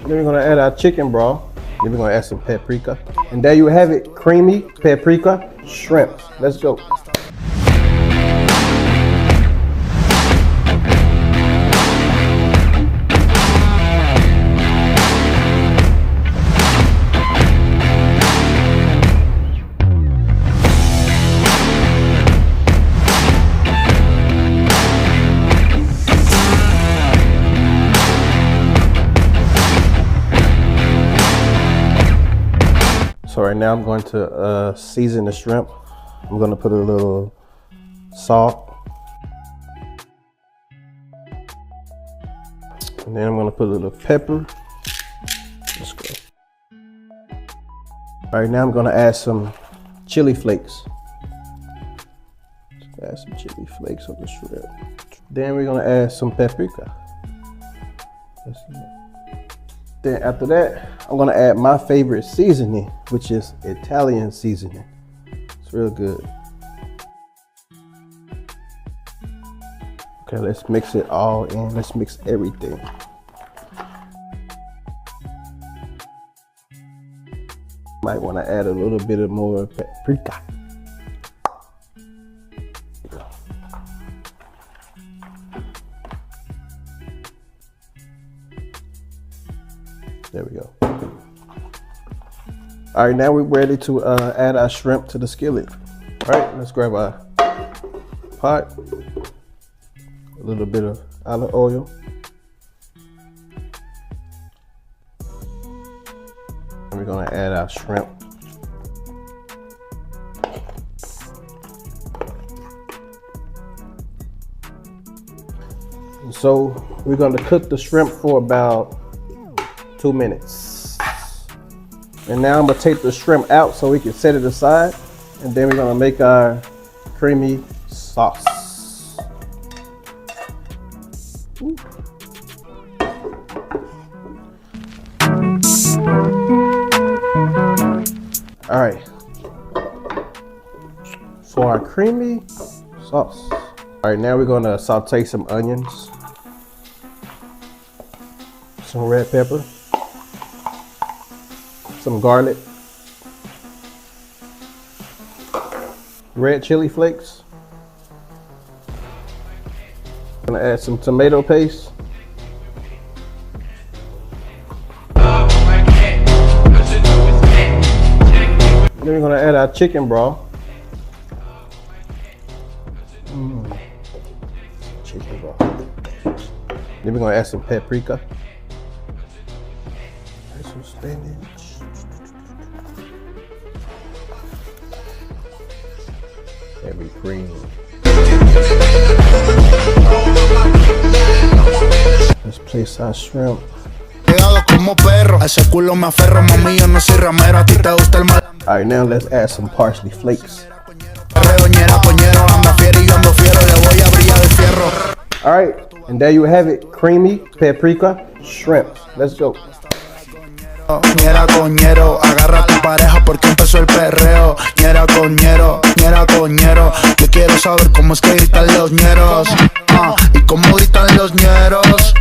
Then we're gonna add our chicken broth. Then we're gonna add some paprika. And there you have it, creamy paprika shrimp. Let's go. So right now I'm going to season the shrimp. I'm going to put a little salt. And then I'm going to put a little pepper. Let's go. All right, now I'm going to add some chili flakes. Add some chili flakes on the shrimp. Then we're going to add some paprika. Let's see. Then after that, I'm gonna add my favorite seasoning, which is Italian seasoning. It's real good. Okay, let's mix it all in. Let's mix everything. Might wanna add a little bit of more paprika. There we go. All right, now we're ready to add our shrimp to the skillet. All right, let's grab our pot, a little bit of olive oil. And we're gonna add our shrimp. And so we're gonna cook the shrimp for about 2 minutes. And now I'm gonna take the shrimp out so we can set it aside. And then we're gonna make our creamy sauce. Ooh. All right. For our creamy sauce. All right, now we're gonna saute some onions, some red pepper, some garlic, red chili flakes. I'm gonna add some tomato paste. Then we're gonna add our chicken broth. Chicken broth. Then we're gonna add some paprika. Add some spinach. Heavy cream. Let's place our shrimp. Alright, now let's add some parsley flakes. Alright, and there you have it, creamy paprika shrimp. Let's go. Ñera coñero, agarra a tu pareja porque empezó el perreo. Ñera coñero, yo quiero saber cómo es que gritan los ñeros, y cómo gritan los ñeros.